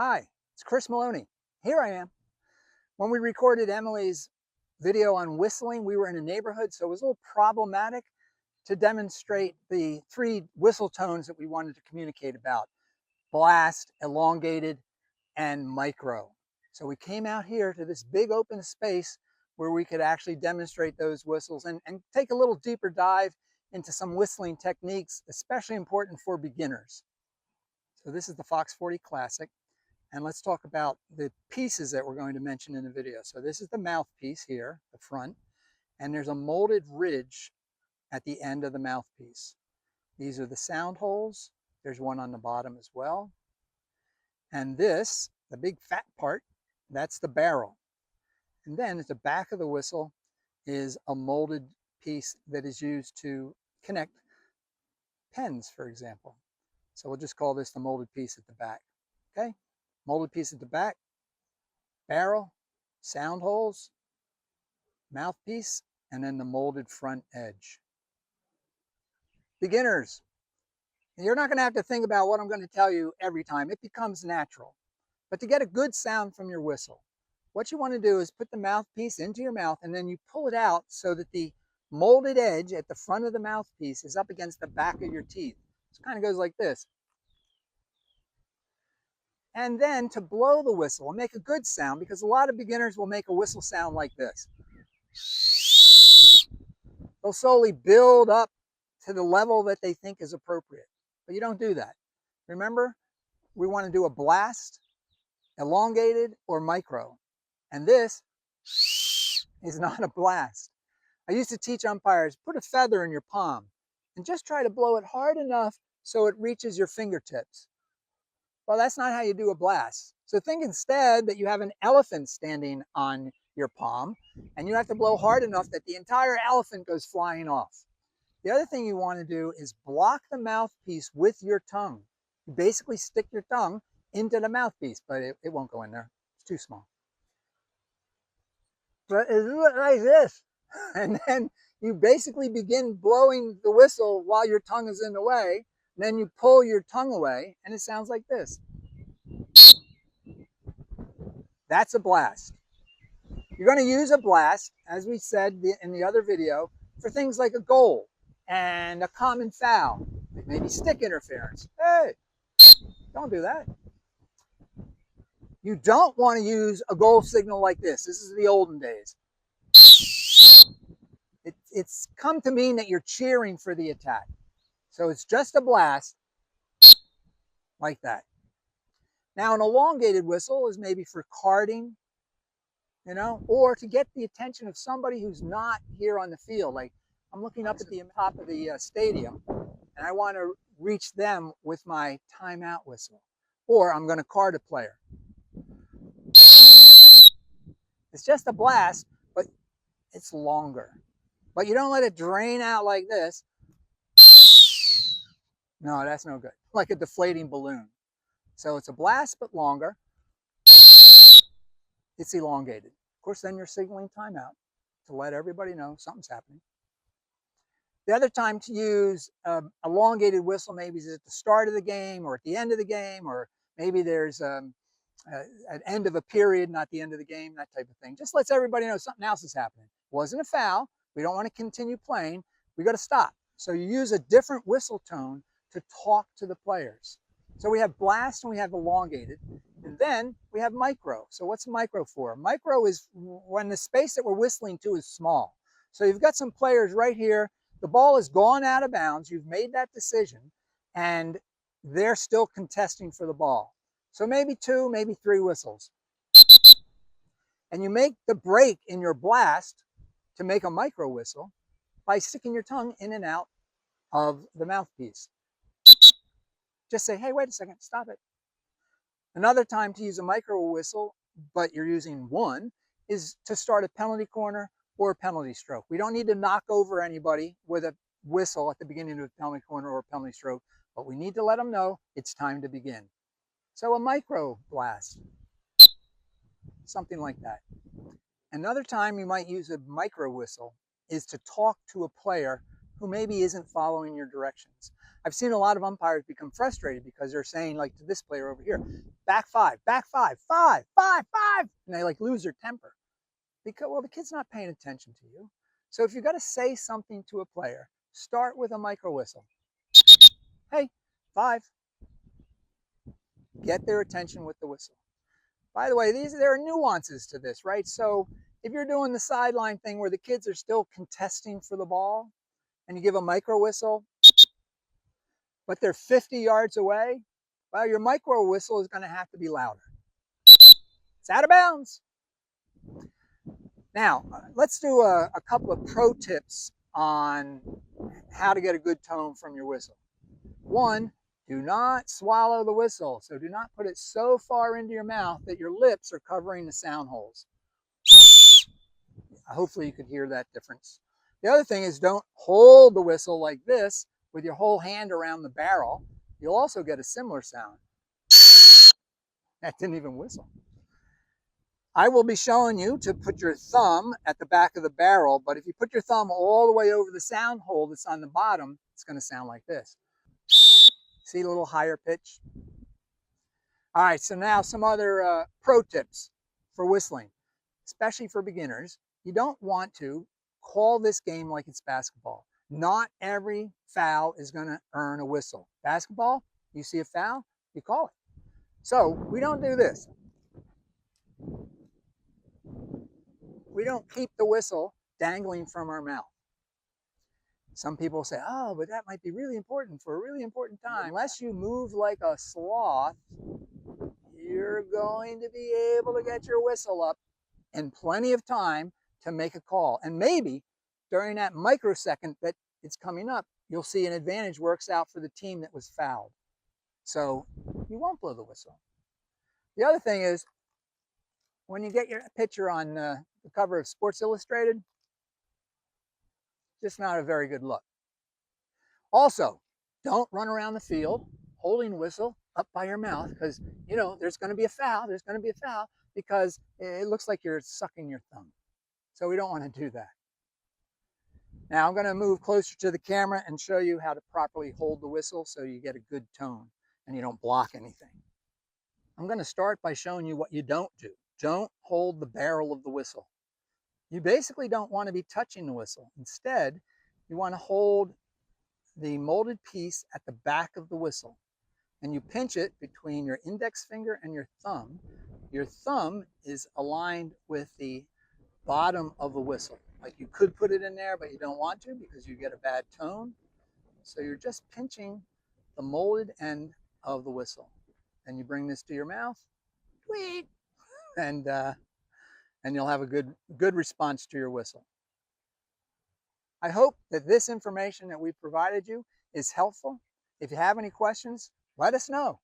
Hi, it's Cris Maloney. Here I am. When we recorded Emily's video on whistling, we were in a neighborhood, so it was a little problematic to demonstrate the three whistle tones that we wanted to communicate about: blast, elongated, and micro. So we came out here to this big open space where we could actually demonstrate those whistles and take a little deeper dive into some whistling techniques, especially important for beginners. So this is the Fox 40 Classic. And let's talk about the pieces that we're going to mention in the video. So this is the mouthpiece here, the front, and there's a molded ridge at the end of the mouthpiece. These are the sound holes. There's one on the bottom as well. And this, the big fat part, that's the barrel. And then at the back of the whistle is a molded piece that is used to connect pens, for example. So we'll just call this the molded piece at the back, okay? Molded piece at the back, barrel, sound holes, mouthpiece, and then the molded front edge. Beginners, you're not going to have to think about what I'm going to tell you every time. It becomes natural. But to get a good sound from your whistle, what you want to do is put the mouthpiece into your mouth and then you pull it out so that the molded edge at the front of the mouthpiece is up against the back of your teeth. It kind of goes like this. And then to blow the whistle and make a good sound, because a lot of beginners will make a whistle sound like this. They'll slowly build up to the level that they think is appropriate, but you don't do that. Remember, we want to do a blast, elongated, or micro, and this is not a blast. I used to teach umpires, put a feather in your palm and just try to blow it hard enough so it reaches your fingertips. Well, that's not how you do a blast. So think instead that you have an elephant standing on your palm and you have to blow hard enough that the entire elephant goes flying off. The other thing you want to do is block the mouthpiece with your tongue. You basically stick your tongue into the mouthpiece, but it won't go in there. It's too small. But it's like this. And then you basically begin blowing the whistle while your tongue is in the way. Then you pull your tongue away and it sounds like this. That's a blast. You're going to use a blast, as we said in the other video, for things like a goal and a common foul, maybe stick interference. Hey, don't do that. You don't want to use a goal signal like this. This is the olden days. It's come to mean that you're cheering for the attack. So it's just a blast like that. Now an elongated whistle is maybe for carding, you know, or to get the attention of somebody who's not here on the field. Like I'm looking up at the top of the stadium and I want to reach them with my timeout whistle. Or I'm going to card a player. It's just a blast, but it's longer. But you don't let it drain out like this. No, that's no good. Like a deflating balloon. So it's a blast, but longer. It's elongated. Of course, then you're signaling timeout to let everybody know something's happening. The other time to use elongated whistle maybe is at the start of the game or at the end of the game, or maybe there's an end of a period, not the end of the game, that type of thing. Just lets everybody know something else is happening. It wasn't a foul. We don't want to continue playing. We got to stop. So you use a different whistle tone to talk to the players. So we have blast and we have elongated, and then we have micro. So what's micro for? Micro is when the space that we're whistling to is small. So you've got some players right here. The ball has gone out of bounds. You've made that decision, and they're still contesting for the ball. So maybe 2, maybe 3 whistles. And you make the break in your blast to make a micro whistle by sticking your tongue in and out of the mouthpiece. Just say, hey, wait a second, stop it. Another time to use a micro whistle, but you're using one, is to start a penalty corner or a penalty stroke. We don't need to knock over anybody with a whistle at the beginning of a penalty corner or a penalty stroke, but we need to let them know it's time to begin. So a micro blast, something like that. Another time you might use a micro whistle is to talk to a player who maybe isn't following your directions. I've seen a lot of umpires become frustrated because they're saying, like to this player over here, back five, five, five, and they like lose their temper because, well, the kid's not paying attention to you. So if you've got to say something to a player, start with a micro whistle. Hey, five. Get their attention with the whistle. By the way, there are nuances to this, right? So if you're doing the sideline thing where the kids are still contesting for the ball and you give a micro whistle, but they're 50 yards away, well, your micro whistle is going to have to be louder. It's out of bounds. Now, let's do a couple of pro tips on how to get a good tone from your whistle. One, do not swallow the whistle. So do not put it so far into your mouth that your lips are covering the sound holes. Hopefully you could hear that difference. The other thing is don't hold the whistle like this with your whole hand around the barrel. You'll also get a similar sound. That didn't even whistle. I will be showing you to put your thumb at the back of the barrel, but if you put your thumb all the way over the sound hole that's on the bottom, it's going to sound like this. See, a little higher pitch? All right, so now some other pro tips for whistling, especially for beginners. You don't want to call this game like it's basketball. Not every foul is going to earn a whistle. Basketball, you see a foul, you call it. So we don't do this. We don't keep the whistle dangling from our mouth. Some people say, oh, but that might be really important for a really important time. Unless you move like a sloth, you're going to be able to get your whistle up in plenty of time to make a call. And maybe during that microsecond that it's coming up, you'll see an advantage works out for the team that was fouled. So you won't blow the whistle. The other thing is, when you get your picture on the cover of Sports Illustrated, just not a very good look. Also, don't run around the field holding the whistle up by your mouth because, you know, there's going to be a foul. There's going to be a foul because it looks like you're sucking your thumb. So we don't want to do that. Now I'm going to move closer to the camera and show you how to properly hold the whistle so you get a good tone and you don't block anything. I'm going to start by showing you what you don't do. Don't hold the barrel of the whistle. You basically don't want to be touching the whistle. Instead, you want to hold the molded piece at the back of the whistle and you pinch it between your index finger and your thumb. Your thumb is aligned with the bottom of the whistle. Like you could put it in there, but you don't want to because you get a bad tone. So you're just pinching the molded end of the whistle. Then you bring this to your mouth, tweet, and you'll have a good response to your whistle. I hope that this information that we provided you is helpful. If you have any questions, let us know.